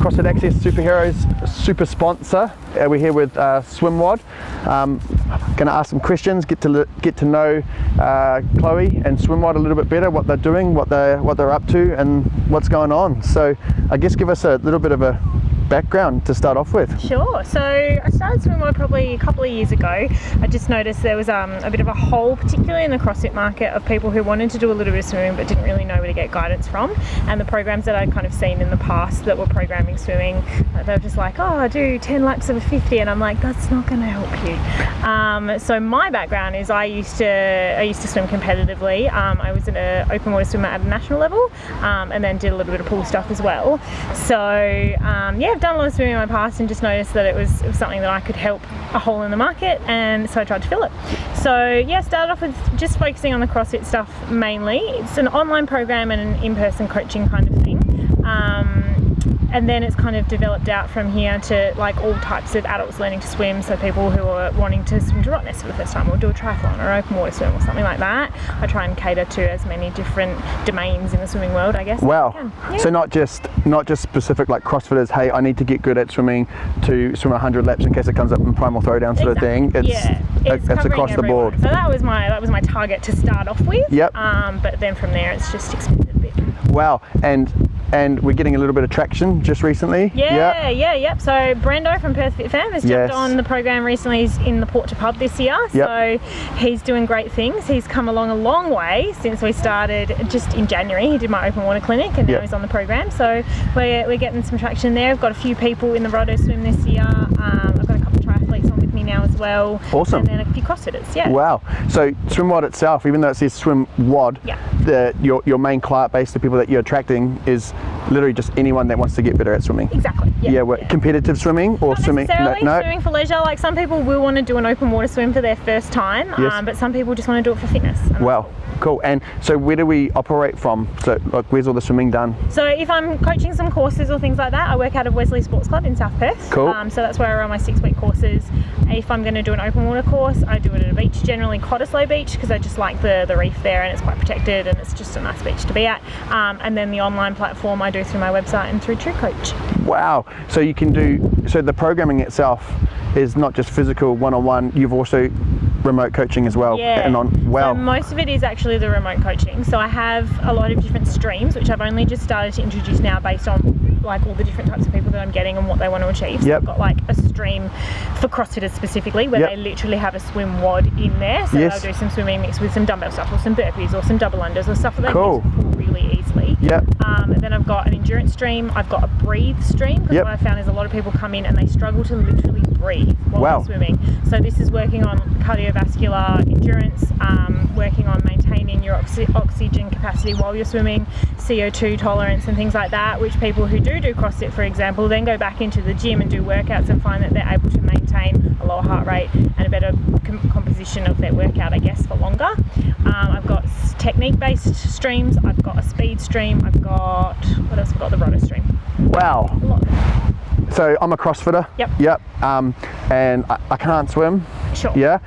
CrossFit Access Superheroes super sponsor. We're here with SwimWOD. Going to ask some questions, get to know Chloe and SwimWOD a little bit better, what they're doing, what they're up to, and what's going on. So I guess give us a little bit of a background to start off with. Sure. So I started SwimWOD probably a couple of years ago. I just noticed there was a bit of a hole, particularly in the CrossFit market, of people who wanted to do a little bit of swimming but didn't really know where to get guidance from. And the programs that I'd kind of seen in the past that were programming swimming, they were just like, oh, do 10 laps of a 50, and I'm like, that's not going to help you. So my background is I used to swim competitively. I was an open water swimmer at a national level, and then did a little bit of pool stuff as well. So yeah, I've done a lot of swimming in my past and just noticed that it was something that I could help a hole in the market, and so I tried to fill it. So yeah, started off with just focusing on the CrossFit stuff mainly. It's an online program and an in-person coaching kind of thing. And then it's kind of developed out from here to like all types of adults learning to swim. So people who are wanting to swim to Roto for the first time, or do a triathlon or open water swim or something like that. I try and cater to as many different domains in the swimming world, I guess. Wow. Yeah. So not just specific like CrossFitters, hey, I need to get good at swimming to swim 100 laps in case it comes up in primal throwdown sort of thing. It's across the board. So that was my target to start off with. Yep. But then from there it's just expanded a bit. Wow. And we're getting a little bit of traction just recently. Yep. So Brando from Perth Fit Fam has jumped on the program recently. He's in the Port to Pub this year. So he's doing great things. He's come along a long way since we started just in January. He did my open water clinic, and now he's on the program. So we're getting some traction there. I've got a few people in the Roto swim this year. I've got a couple of triathletes on with me now as well. Awesome. And then a few CrossFitters. Yeah. Wow. So SwimWOD itself, even though it says SwimWOD, your main client base, the people that you're attracting, is literally just anyone that wants to get better at swimming. Exactly. Competitive swimming or Not swimming? No. Swimming for leisure. Like some people will want to do an open water swim for their first time, but some people just want to do it for fitness. Wow. Cool. And so where do we operate from? So like, where's all the swimming done? So if I'm coaching some courses or things like that, I work out of Wesley Sports Club in South Perth. Cool. So that's where I run my 6-week courses. If I'm going to do an open water course, I do it at a beach, generally Cottesloe Beach, because I just like the reef there and it's quite protected and it's just a nice beach to be at. And then the online platform I do through my website and through TrueCoach. Wow. So you can so the programming itself is not just physical one-on-one, you've also remote coaching as well. So most of it is actually the remote coaching. So I have a lot of different streams, which I've only just started to introduce now based on like all the different types of people that I'm getting and what they want to achieve. So I've got like a stream for CrossFitters specifically where they literally have a SwimWOD in there. So they'll do some swimming mixed with some dumbbell stuff or some burpees or some double unders or stuff that they can pull really easily. And then I've got an endurance stream. I've got a breathe stream, because what I found is a lot of people come in and they struggle to literally breathe while they're swimming. So this is working on cardiovascular endurance, working on maintaining your oxygen capacity while you're swimming, CO2 tolerance and things like that, which people who do CrossFit, for example, then go back into the gym and do workouts and find that they're able to maintain a lower heart rate and a better composition of their workout, I guess, for longer. I've got technique-based streams, I've got a speed stream, I've got, what else? I've got the Roto stream. Wow. A lot. So I'm a CrossFitter. Yep. And I can't swim. Sure. Yeah.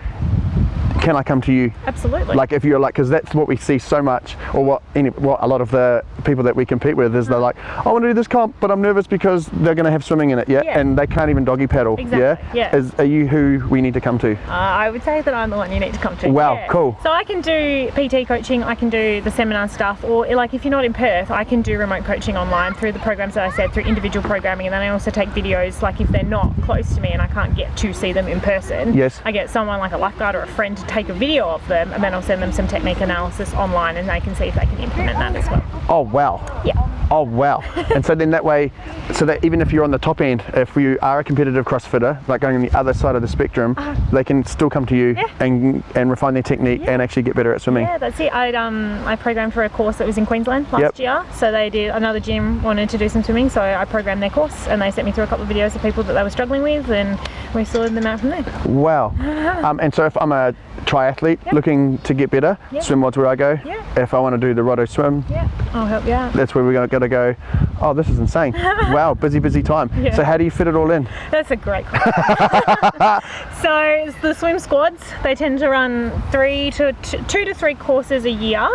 Can I come to you? Absolutely. Like if you're like, because that's what we see so much, or what a lot of the people that we compete with is they're like, I want to do this comp, but I'm nervous because they're going to have swimming in it, and they can't even doggy paddle. Exactly. Are you who we need to come to? I would say that I'm the one you need to come to. Wow, cool. So I can do PT coaching, I can do the seminar stuff, or like if you're not in Perth, I can do remote coaching online through the programs that I said, through individual programming, and then I also take videos, like if they're not close to me and I can't get to see them in person, I get someone like a lifeguard or a friend to take a video of them, and then I'll send them some technique analysis online and they can see if they can implement that as well. Oh wow. Oh wow. And so then that way, so that even if you're on the top end, if you are a competitive CrossFitter, like going on the other side of the spectrum, they can still come to you and refine their technique and actually get better at swimming. Yeah, that's it. I programmed for a course that was in Queensland last year. So they did, another gym wanted to do some swimming, so I programmed their course and they sent me through a couple of videos of people that they were struggling with, and we sorted them out from there. Wow. And so if I'm a triathlete looking to get better, SwimWOD's where I go. If I want to do the Roto swim, I'll help you out. that's where we're going to go. Oh, this is insane. Wow, busy time. So how do you fit it all in? That's a great question. So the swim squads, they tend to run 2 to 3 courses a year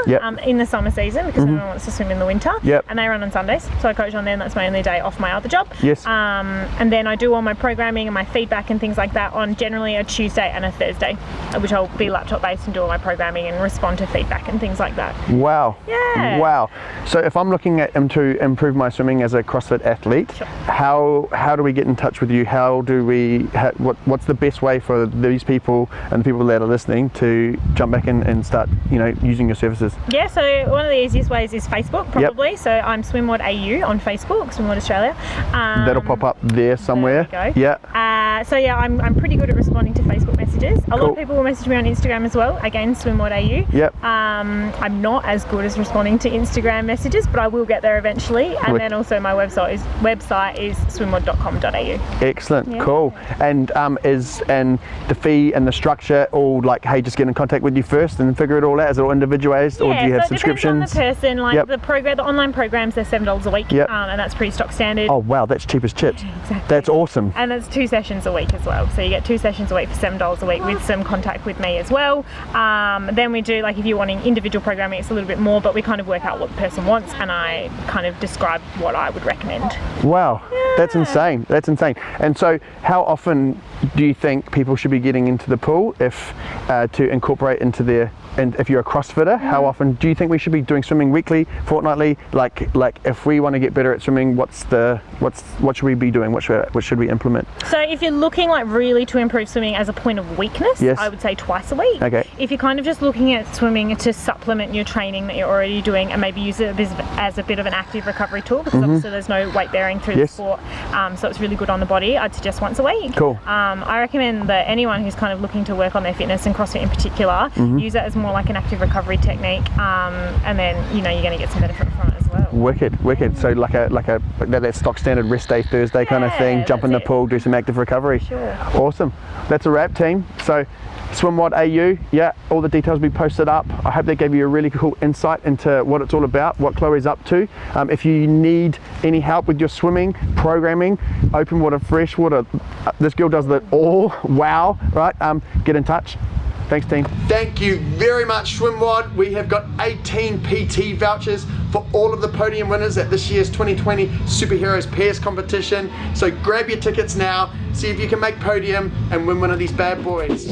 in the summer season, because everyone wants to swim in the winter. And they run on Sundays, so I coach on them. That's my only day off my other job. And then I do all my programming and my feedback and things like that on generally a Tuesday and a Thursday, which I'll be laptop based and do all my programming and respond to feedback and things like that. Wow. Wow. So if I'm looking at to improve my swimming as a CrossFit athlete, how do we get in touch with you? How do we, what's the best way for these people and the people that are listening to jump back in and start, using your services? Yeah, so one of the easiest ways is Facebook, probably. So I'm SwimWOD AU on Facebook, SwimWOD Australia. That'll pop up there somewhere. There we go. So yeah, I'm pretty good at responding to Facebook messages. A lot of people will message me on Instagram as well. Again, SwimWOD AU. I'm not as good as responding to Instagram messages, but I will get there eventually. And then also my website is swimwod.com.au. Excellent, cool. And and the fee and the structure all like, hey, just get in contact with you first and figure it all out? Is it all individualized, or do you have subscriptions? It depends on the person. Like the online programs, they're $7 a week, and that's pretty stock standard. Oh wow, that's cheap as chips. Exactly. That's awesome. And it's 2 sessions a week as well. So you get 2 sessions a week for $7 a week with some contact with me as well. Then we do, like, if you're wanting individual programming, it's a little bit more, but we kind of work out what the person wants, and I kind of describe what I would recommend. Wow, that's insane. That's insane. And so how often do you think people should be getting into the pool to incorporate into their, and if you're a CrossFitter, how often do you think we should be doing swimming? Weekly, fortnightly? Like if we want to get better at swimming, what should we be doing? What should we implement? So if you're looking like really to improve swimming as a point of weakness, I would say twice a week. Okay. If you're kind of just looking at swimming to supplement your training that you're already doing, and maybe use it as a bit of an active recovery tool, because obviously there's no weight bearing through the sport, so it's really good on the body, I'd suggest once a week. Cool. I recommend that anyone who's kind of looking to work on their fitness, and CrossFit in particular, use it as more like an active recovery technique, and then you're going to get some benefit from it as well. Wicked. So like that stock standard rest day Thursday kind of thing. Jump in the pool, do some active recovery. Sure. Awesome. That's a wrap, team. So SwimWOD AU, all the details will be posted up. I hope they gave you a really cool insight into what it's all about, what Chloe's up to. If you need any help with your swimming, programming, open water, fresh water, this girl does it all. Wow, right? Get in touch. Thanks, team. Thank you very much, SwimWOD. We have got 18 PT vouchers for all of the podium winners at this year's 2020 Superheroes Pairs competition. So grab your tickets now, see if you can make podium and win one of these bad boys.